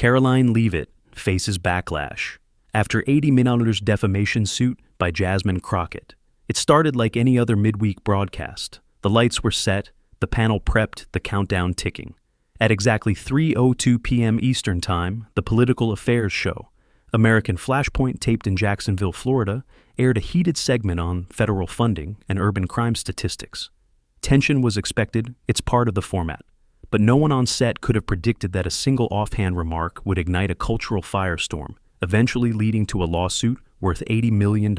Karoline Leavitt faces backlash after 80M defamation suit by Jasmine Crockett. It started like any other midweek broadcast. The lights were set, the panel prepped, the countdown ticking. At exactly 3:02 p.m. Eastern Time, the Political Affairs show, American Flashpoint, taped in Jacksonville, Florida, aired a heated segment on federal funding and urban crime statistics. Tension was expected, it's part of the format. But no one on set could have predicted that a single offhand remark would ignite a cultural firestorm, eventually leading to a lawsuit worth $80 million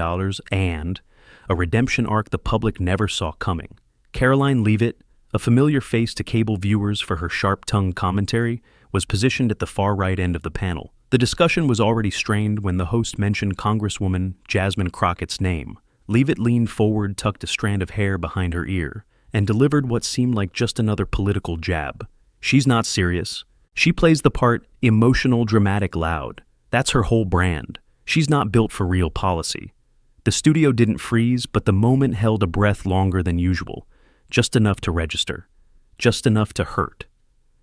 and a redemption arc the public never saw coming. Karoline Leavitt, a familiar face to cable viewers for her sharp-tongued commentary, was positioned at the far right end of the panel. The discussion was already strained when the host mentioned Congresswoman Jasmine Crockett's name. Leavitt leaned forward, tucked a strand of hair behind her ear, and delivered what seemed like just another political jab. She's not serious. She plays the part emotional, dramatic, loud. That's her whole brand. She's not built for real policy. The studio didn't freeze, but the moment held a breath longer than usual, just enough to register, just enough to hurt.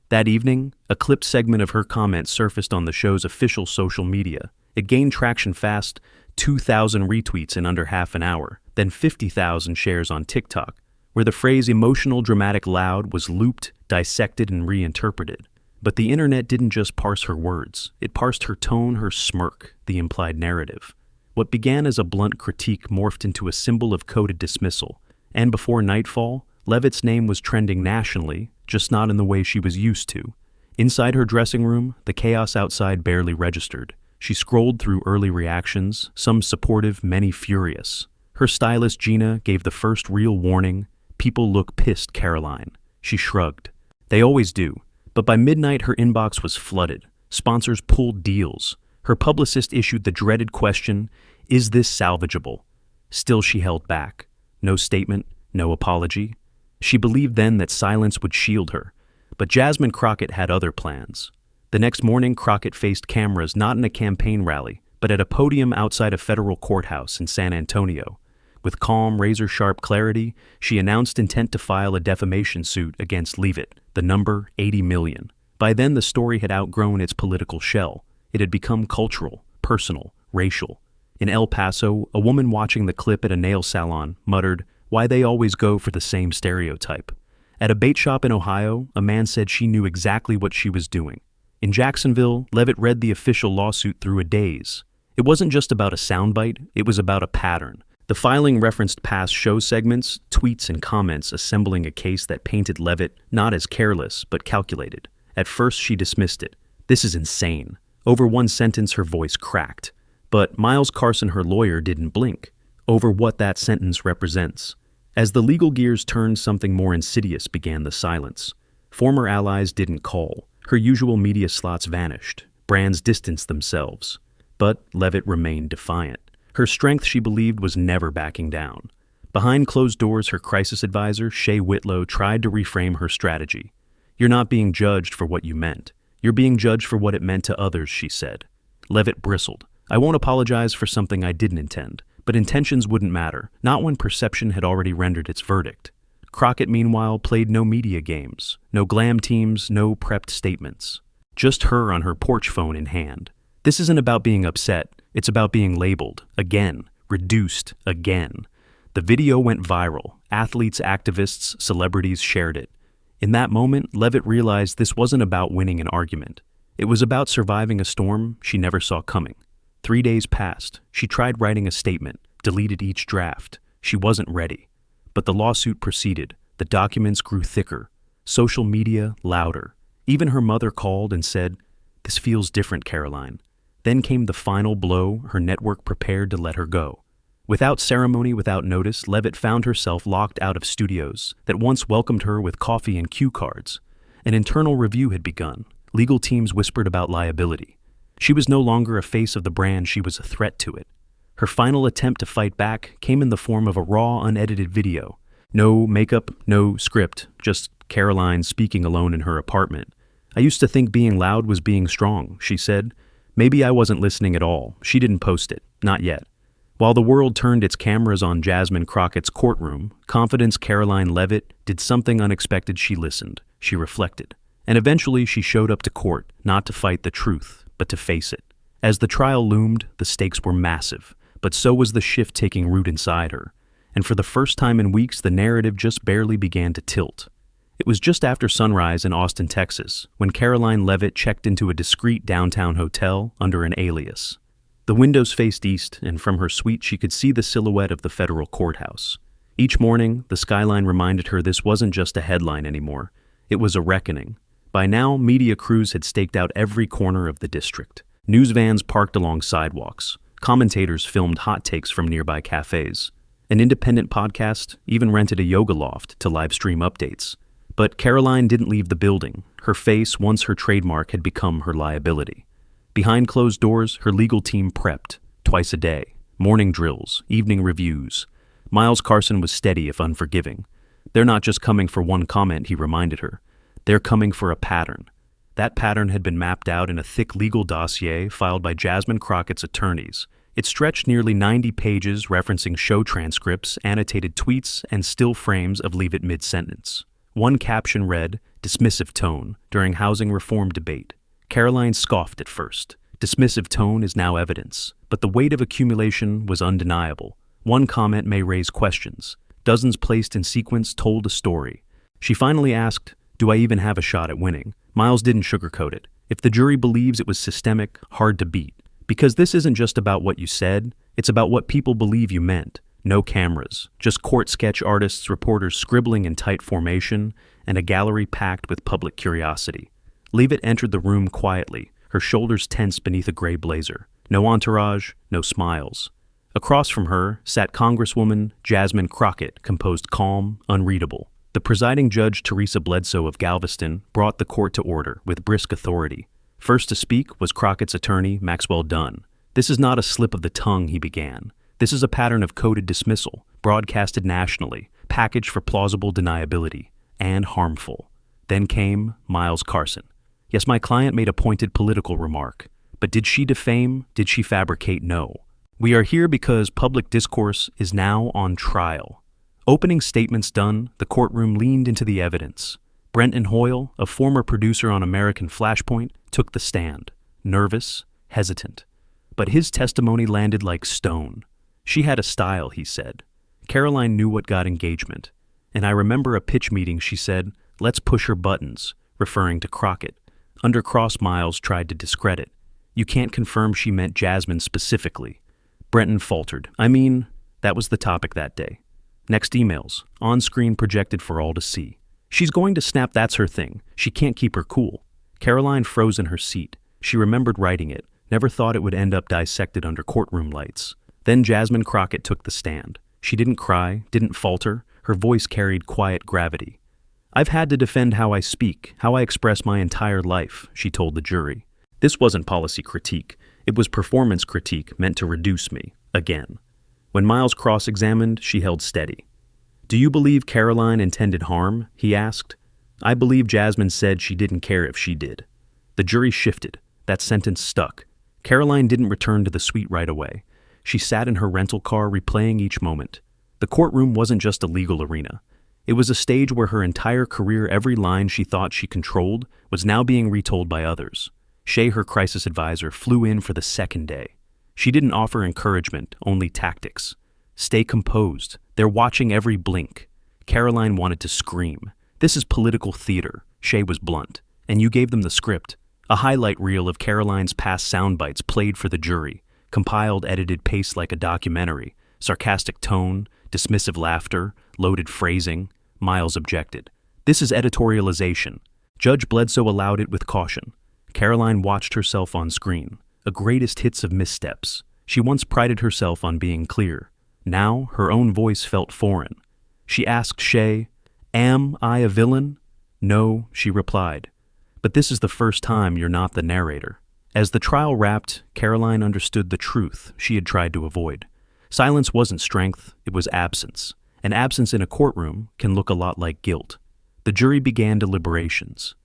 That evening, a clipped segment of her comments surfaced on the show's official social media. It gained traction fast, 2,000 retweets in under half an hour, then 50,000 shares on TikTok, where the phrase emotional, dramatic, loud was looped, dissected, and reinterpreted. But the internet didn't just parse her words. It parsed her tone, her smirk, the implied narrative. What began as a blunt critique morphed into a symbol of coded dismissal. And before nightfall, Leavitt's name was trending nationally, just not in the way she was used to. Inside her dressing room, the chaos outside barely registered. She scrolled through early reactions, some supportive, many furious. Her stylist, Gina, gave the first real warning. People look pissed, Karoline. She shrugged. They always do. But by midnight, her inbox was flooded. Sponsors pulled deals. Her publicist issued the dreaded question, is this salvageable? Still, she held back. No statement, no apology. She believed then that silence would shield her. But Jasmine Crockett had other plans. The next morning, Crockett faced cameras not in a campaign rally, but at a podium outside a federal courthouse in San Antonio. With calm, razor-sharp clarity, she announced intent to file a defamation suit against Leavitt, the number 80 million. By then, the story had outgrown its political shell. It had become cultural, personal, racial. In El Paso, a woman watching the clip at a nail salon muttered, "Why they always go for the same stereotype." At a bait shop in Ohio, a man said she knew exactly what she was doing. In Jacksonville, Leavitt read the official lawsuit through a daze. It wasn't just about a soundbite, it was about a pattern. The filing referenced past show segments, tweets, and comments assembling a case that painted Leavitt not as careless, but calculated. At first, she dismissed it. This is insane. Over one sentence, her voice cracked. But Miles Carson, her lawyer, didn't blink over what that sentence represents. As the legal gears turned, something more insidious began the silence. Former allies didn't call. Her usual media slots vanished. Brands distanced themselves. But Leavitt remained defiant. Her strength, she believed, was never backing down. Behind closed doors, her crisis advisor, Shea Whitlow, tried to reframe her strategy. "You're not being judged for what you meant. You're being judged for what it meant to others," she said. Leavitt bristled. "I won't apologize for something I didn't intend." But intentions wouldn't matter, not when perception had already rendered its verdict. Crockett, meanwhile, played no media games, no glam teams, no prepped statements. Just her on her porch phone in hand. This isn't about being upset, it's about being labeled, again, reduced, again. The video went viral. Athletes, activists, celebrities shared it. In that moment, Leavitt realized this wasn't about winning an argument. It was about surviving a storm she never saw coming. 3 days passed. She tried writing a statement, deleted each draft. She wasn't ready. But the lawsuit proceeded. The documents grew thicker. Social media louder. Even her mother called and said, "This feels different, Karoline." Then came the final blow. Her network prepared to let her go. Without ceremony, without notice, Leavitt found herself locked out of studios that once welcomed her with coffee and cue cards. An internal review had begun. Legal teams whispered about liability. She was no longer a face of the brand, she was a threat to it. Her final attempt to fight back came in the form of a raw, unedited video. No makeup, no script, just Karoline speaking alone in her apartment. "I used to think being loud was being strong," she said. "Maybe I wasn't listening at all." She didn't post it, not yet. While the world turned its cameras on Jasmine Crockett's courtroom, confidence Karoline Leavitt did something unexpected. She listened. She reflected. And eventually she showed up to court, not to fight the truth, but to face it. As the trial loomed, the stakes were massive, but so was the shift taking root inside her. And for the first time in weeks, the narrative just barely began to tilt. It was just after sunrise in Austin, Texas, when Karoline Leavitt checked into a discreet downtown hotel under an alias. The windows faced east, and from her suite she could see the silhouette of the federal courthouse. Each morning, the skyline reminded her this wasn't just a headline anymore. It was a reckoning. By now, media crews had staked out every corner of the district. News vans parked along sidewalks. Commentators filmed hot takes from nearby cafes. An independent podcast even rented a yoga loft to live stream updates. But Karoline didn't leave the building. Her face, once her trademark, had become her liability. Behind closed doors, her legal team prepped, twice a day. Morning drills, evening reviews. Miles Carson was steady if unforgiving. They're not just coming for one comment, he reminded her. They're coming for a pattern. That pattern had been mapped out in a thick legal dossier filed by Jasmine Crockett's attorneys. It stretched nearly 90 pages, referencing show transcripts, annotated tweets, and still frames of Leavitt mid-sentence. One caption read, "Dismissive tone during housing reform debate." Karoline scoffed at first. Dismissive tone is now evidence, but the weight of accumulation was undeniable. One comment may raise questions. Dozens placed in sequence told a story. She finally asked, "Do I even have a shot at winning?" Miles didn't sugarcoat it. If the jury believes it was systemic, hard to beat. Because this isn't just about what you said, it's about what people believe you meant. No cameras, just court sketch artists, reporters scribbling in tight formation, and a gallery packed with public curiosity. Leavitt entered the room quietly, her shoulders tense beneath a gray blazer. No entourage, no smiles. Across from her sat Congresswoman Jasmine Crockett, composed calm, unreadable. The presiding judge, Teresa Bledsoe of Galveston, brought the court to order with brisk authority. First to speak was Crockett's attorney, Maxwell Dunn. "This is not a slip of the tongue," he began. "This is a pattern of coded dismissal, broadcasted nationally, packaged for plausible deniability, and harmful." Then came Miles Carson. "Yes, my client made a pointed political remark. But did she defame? Did she fabricate? No. We are here because public discourse is now on trial." Opening statements done, the courtroom leaned into the evidence. Brenton Hoyle, a former producer on American Flashpoint, took the stand, nervous, hesitant. But his testimony landed like stone. "She had a style," he said. Karoline knew what got engagement. "And I remember a pitch meeting," she said, "let's push her buttons," referring to Crockett. Undercross Miles tried to discredit. "You can't confirm she meant Jasmine specifically." Brenton faltered. "I mean, that was the topic that day." Next emails, on-screen projected for all to see. "She's going to snap, that's her thing. She can't keep her cool." Karoline froze in her seat. She remembered writing it, never thought it would end up dissected under courtroom lights. Then Jasmine Crockett took the stand. She didn't cry, didn't falter. Her voice carried quiet gravity. "I've had to defend how I speak, how I express my entire life," she told the jury. This wasn't policy critique. It was performance critique meant to reduce me, again. When Miles cross-examined, she held steady. "Do you believe Karoline intended harm?" he asked. "I believe Jasmine said she didn't care if she did." The jury shifted. That sentence stuck. Karoline didn't return to the suite right away. She sat in her rental car, replaying each moment. The courtroom wasn't just a legal arena. It was a stage where her entire career, every line she thought she controlled, was now being retold by others. Shay, her crisis advisor, flew in for the second day. She didn't offer encouragement, only tactics. "Stay composed. They're watching every blink." Karoline wanted to scream. "This is political theater." Shay was blunt. "And you gave them the script." A highlight reel of Karoline's past sound bites played for the jury, compiled, edited, paced like a documentary. Sarcastic tone, dismissive laughter, loaded phrasing. Miles objected. "This is editorialization." Judge Bledsoe allowed it with caution. Karoline watched herself on screen, a greatest hits of missteps. She once prided herself on being clear. Now, her own voice felt foreign. She asked Shay, "Am I a villain?" "No," she replied. "But this is the first time you're not the narrator." As the trial wrapped, Karoline understood the truth she had tried to avoid. Silence wasn't strength, it was absence. And absence in a courtroom can look a lot like guilt. The jury began deliberations.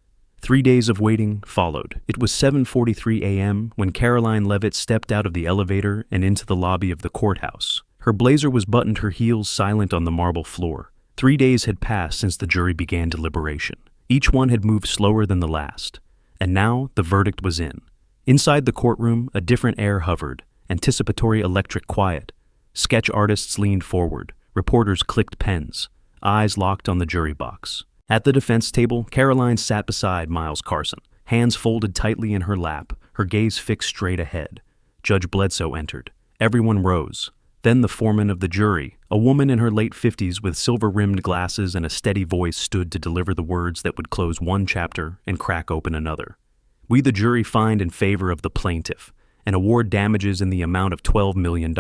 3 days of waiting followed. It was 7:43 a.m. when Karoline Leavitt stepped out of the elevator and into the lobby of the courthouse. Her blazer was buttoned, her heels silent on the marble floor. 3 days had passed since the jury began deliberation. Each one had moved slower than the last. And now the verdict was in. Inside the courtroom, a different air hovered, anticipatory electric quiet. Sketch artists leaned forward. Reporters clicked pens. Eyes locked on the jury box. At the defense table, Karoline sat beside Miles Carson, hands folded tightly in her lap, her gaze fixed straight ahead. Judge Bledsoe entered. Everyone rose. Then the foreman of the jury, a woman in her late 50s with silver-rimmed glasses and a steady voice, stood to deliver the words that would close one chapter and crack open another. We, the jury, find in favor of the plaintiff and award damages in the amount of $12 million.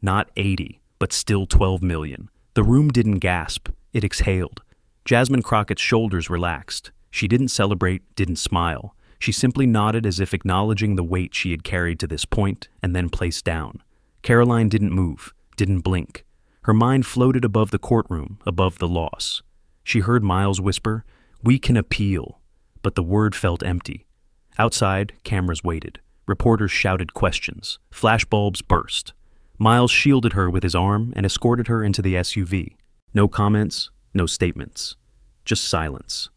Not 80, but still $12 million. The room didn't gasp. It exhaled. Jasmine Crockett's shoulders relaxed. She didn't celebrate, didn't smile. She simply nodded as if acknowledging the weight she had carried to this point and then placed down. Karoline didn't move, didn't blink. Her mind floated above the courtroom, above the loss. She heard Miles whisper, "We can appeal," but the word felt empty. Outside, cameras waited. Reporters shouted questions. Flashbulbs burst. Miles shielded her with his arm and escorted her into the SUV. No comments, no statements. Just silence.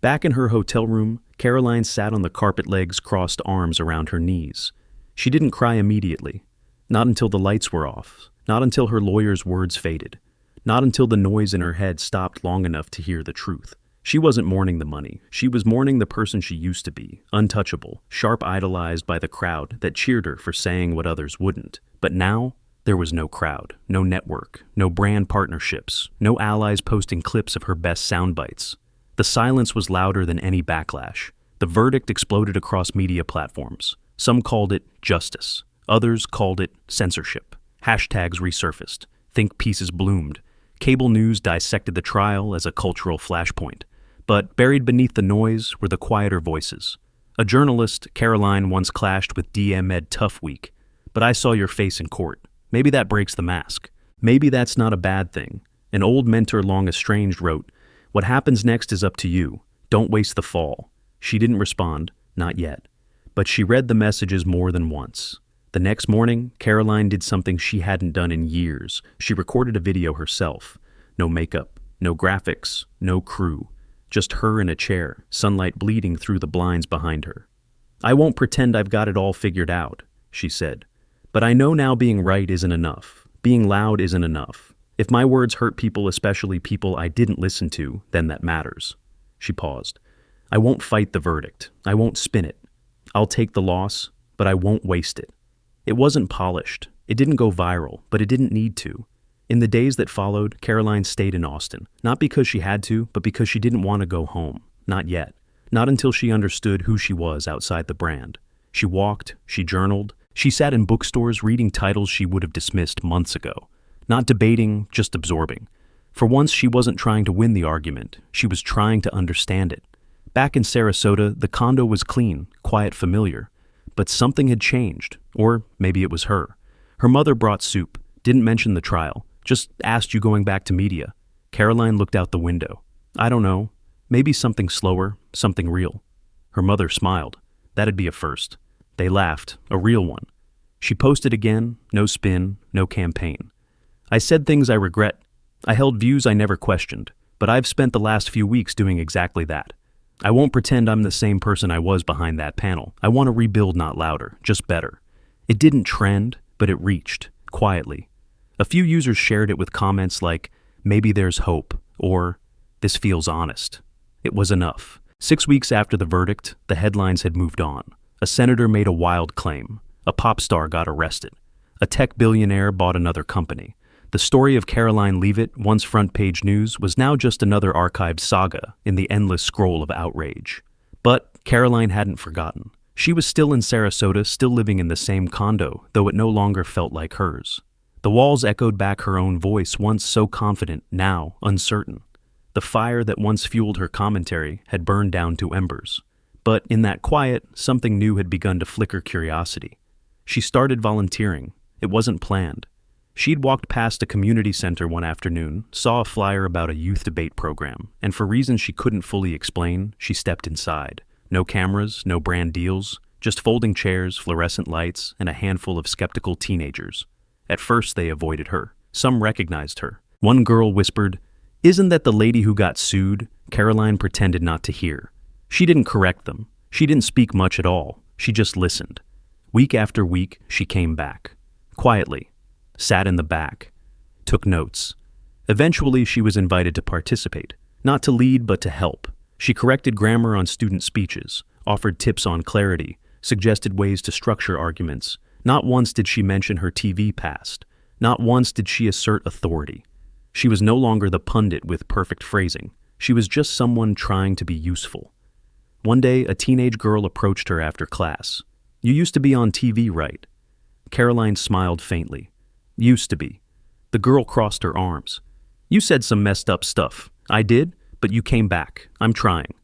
Back in her hotel room, Karoline sat on the carpet, legs crossed, arms around her knees. She didn't cry immediately. Not until the lights were off. Not until her lawyer's words faded. Not until the noise in her head stopped long enough to hear the truth. She wasn't mourning the money. She was mourning the person she used to be, untouchable, sharp, idolized by the crowd that cheered her for saying what others wouldn't. But now, there was no crowd, no network, no brand partnerships, no allies posting clips of her best sound bites. The silence was louder than any backlash. The verdict exploded across media platforms. Some called it justice. Others called it censorship. Hashtags resurfaced. Think pieces bloomed. Cable news dissected the trial as a cultural flashpoint. But buried beneath the noise were the quieter voices. A journalist, Karoline, once clashed with DM Ed Tough Week. "But I saw your face in court. Maybe that breaks the mask. Maybe that's not a bad thing." An old mentor long estranged wrote, "What happens next is up to you. Don't waste the fall." She didn't respond, not yet. But she read the messages more than once. The next morning, Karoline did something she hadn't done in years. She recorded a video herself. No makeup, no graphics, no crew. Just her in a chair, sunlight bleeding through the blinds behind her. "I won't pretend I've got it all figured out," she said. "But I know now being right isn't enough. Being loud isn't enough. If my words hurt people, especially people I didn't listen to, then that matters." She paused. "I won't fight the verdict. I won't spin it. I'll take the loss, but I won't waste it." It wasn't polished. It didn't go viral, but it didn't need to. In the days that followed, Karoline stayed in Austin, not because she had to, but because she didn't want to go home. Not yet. Not until she understood who she was outside the brand. She walked, she journaled, she sat in bookstores reading titles she would have dismissed months ago. Not debating, just absorbing. For once, she wasn't trying to win the argument. She was trying to understand it. Back in Sarasota, the condo was clean, quiet, familiar. But something had changed, or maybe it was her. Her mother brought soup, didn't mention the trial, just asked you going back to media. Karoline looked out the window. "I don't know. Maybe something slower, something real." Her mother smiled. That'd be a first. They laughed, a real one. She posted again, no spin, no campaign. "I said things I regret. I held views I never questioned, but I've spent the last few weeks doing exactly that. I won't pretend I'm the same person I was behind that panel. I want to rebuild, not louder, just better." It didn't trend, but it reached, quietly. A few users shared it with comments like, "Maybe there's hope," or "This feels honest." It was enough. 6 weeks after the verdict, the headlines had moved on. A senator made a wild claim. A pop star got arrested. A tech billionaire bought another company. The story of Karoline Leavitt, once front-page news, was now just another archived saga in the endless scroll of outrage. But Karoline hadn't forgotten. She was still in Sarasota, still living in the same condo, though it no longer felt like hers. The walls echoed back her own voice, once so confident, now uncertain. The fire that once fueled her commentary had burned down to embers. But in that quiet, something new had begun to flicker curiosity. She started volunteering. It wasn't planned. She'd walked past a community center one afternoon, saw a flyer about a youth debate program, and for reasons she couldn't fully explain, she stepped inside. No cameras, no brand deals, just folding chairs, fluorescent lights, and a handful of skeptical teenagers. At first they avoided her. Some recognized her. One girl whispered, "Isn't that the lady who got sued?" Karoline pretended not to hear. She didn't correct them. She didn't speak much at all. She just listened. Week after week, she came back. Quietly. Sat in the back. Took notes. Eventually, she was invited to participate. Not to lead, but to help. She corrected grammar on student speeches, offered tips on clarity, suggested ways to structure arguments. Not once did she mention her TV past. Not once did she assert authority. She was no longer the pundit with perfect phrasing. She was just someone trying to be useful. One day, a teenage girl approached her after class. "You used to be on TV, right?" Karoline smiled faintly. "Used to be." The girl crossed her arms. "You said some messed up stuff." "I did, but you came back. I'm trying."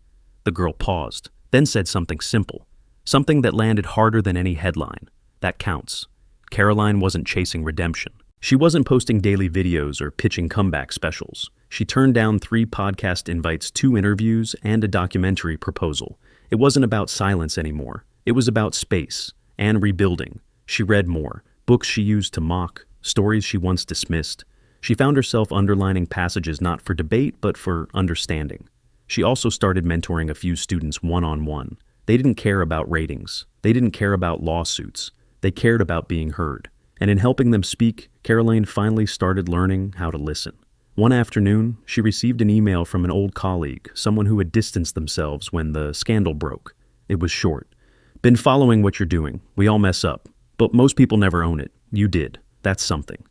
The girl paused, then said something simple. Something that landed harder than any headline. That counts. Karoline wasn't chasing redemption. She wasn't posting daily videos or pitching comeback specials. She turned down 3 podcast invites, 2 interviews, and a documentary proposal. It wasn't about silence anymore. It was about space and rebuilding. She read more, books she used to mock, stories she once dismissed. She found herself underlining passages not for debate, but for understanding. She also started mentoring a few students one-on-one. They didn't care about ratings. They didn't care about lawsuits. They cared about being heard. And in helping them speak, Karoline finally started learning how to listen. One afternoon, she received an email from an old colleague, someone who had distanced themselves when the scandal broke. It was short. "Been following what you're doing. We all mess up. But most people never own it. You did. That's something.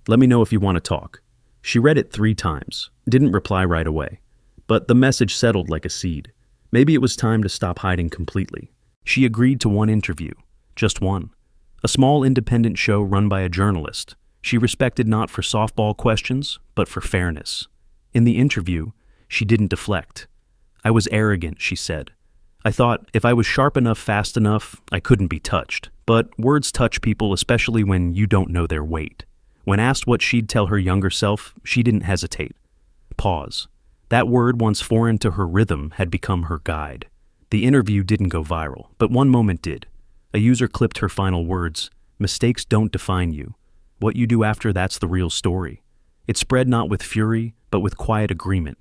Let me know if you want to talk." She read it 3 times, didn't reply right away. But the message settled like a seed. Maybe it was time to stop hiding completely. She agreed to one interview. Just one. A small independent show run by a journalist. She respected not for softball questions, but for fairness. In the interview, she didn't deflect. "I was arrogant," she said. "I thought if I was sharp enough fast enough, I couldn't be touched. But words touch people, especially when you don't know their weight." When asked what she'd tell her younger self, she didn't hesitate. Pause. That word, once foreign to her rhythm, had become her guide. The interview didn't go viral, but one moment did. A user clipped her final words, "Mistakes don't define you. What you do after that's the real story." It spread not with fury, but with quiet agreement.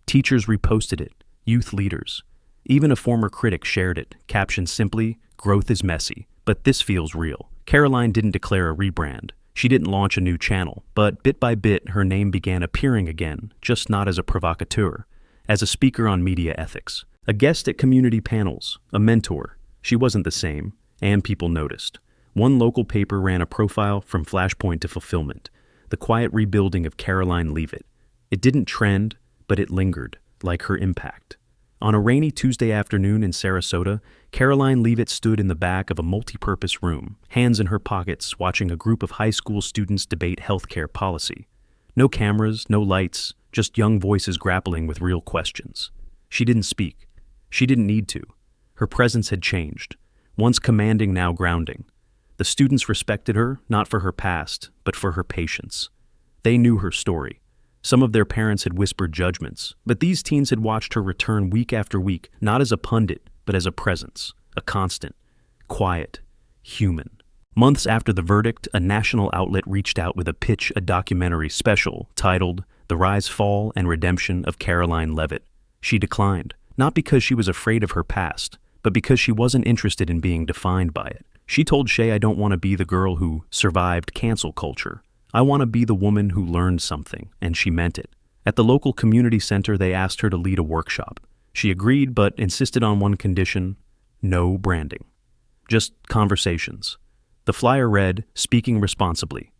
Teachers reposted it, youth leaders. Even a former critic shared it, captioned simply, "Growth is messy, but this feels real." Karoline didn't declare a rebrand. She didn't launch a new channel, but bit by bit her name began appearing again, just not as a provocateur, as a speaker on media ethics, a guest at community panels, a mentor. She wasn't the same, and people noticed. One local paper ran a profile from flashpoint to fulfillment, the quiet rebuilding of Karoline Leavitt. It didn't trend, but it lingered, like her impact. On a rainy Tuesday afternoon in Sarasota, Karoline Leavitt stood in the back of a multi-purpose room, hands in her pockets, watching a group of high school students debate healthcare policy. No cameras, no lights, just young voices grappling with real questions. She didn't speak. She didn't need to. Her presence had changed, once commanding, now grounding. The students respected her, not for her past, but for her patience. They knew her story. Some of their parents had whispered judgments, but these teens had watched her return week after week, not as a pundit, but as a presence, a constant, quiet, human. Months after the verdict, a national outlet reached out with a documentary special titled The Rise, Fall, and Redemption of Karoline Leavitt. She declined, not because she was afraid of her past, but because she wasn't interested in being defined by it. She told Shay, "I don't want to be the girl who survived cancel culture. I want to be the woman who learned something," and she meant it. At the local community center, they asked her to lead a workshop. She agreed, but insisted on one condition: no branding. Just conversations. The flyer read, "Speaking responsibly.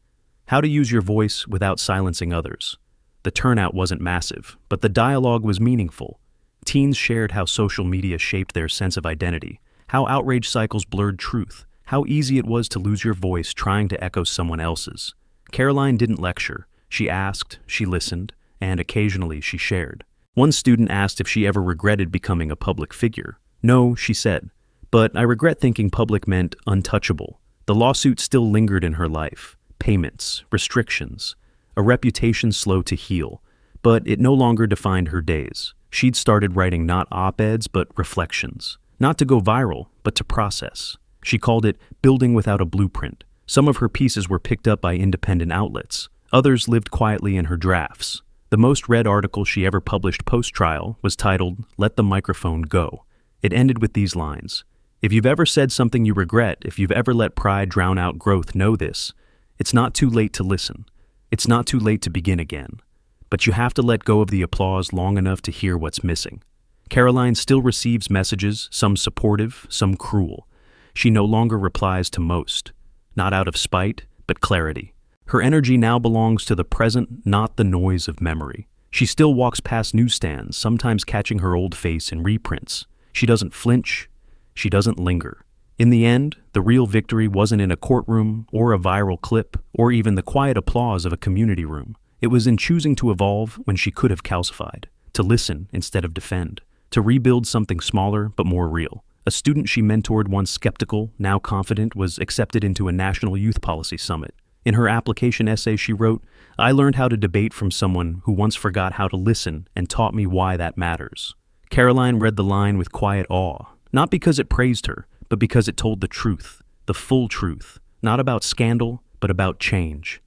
How to use your voice without silencing others." The turnout wasn't massive, but the dialogue was meaningful. Teens shared how social media shaped their sense of identity, how outrage cycles blurred truth, how easy it was to lose your voice trying to echo someone else's. Karoline didn't lecture. She asked, she listened, and occasionally she shared. One student asked if she ever regretted becoming a public figure. "No," she said, "but I regret thinking public meant untouchable." The lawsuit still lingered in her life. Payments, restrictions, a reputation slow to heal, but it no longer defined her days. She'd started writing not op-eds, but reflections. Not to go viral, but to process. She called it Building Without a Blueprint. Some of her pieces were picked up by independent outlets. Others lived quietly in her drafts. The most read article she ever published post-trial was titled, "Let the Microphone Go." It ended with these lines: "If you've ever said something you regret, if you've ever let pride drown out growth, know this. It's not too late to listen. It's not too late to begin again. But you have to let go of the applause long enough to hear what's missing." Karoline still receives messages, some supportive, some cruel. She no longer replies to most, not out of spite, but clarity. Her energy now belongs to the present, not the noise of memory. She still walks past newsstands, sometimes catching her old face in reprints. She doesn't flinch. She doesn't linger. In the end, the real victory wasn't in a courtroom or a viral clip or even the quiet applause of a community room. It was in choosing to evolve when she could have calcified, to listen instead of defend, to rebuild something smaller but more real. A student she mentored, once skeptical, now confident, was accepted into a national youth policy summit. In her application essay, she wrote, "I learned how to debate from someone who once forgot how to listen and taught me why that matters." Karoline read the line with quiet awe, not because it praised her, but because it told the truth, the full truth, not about scandal, but about change.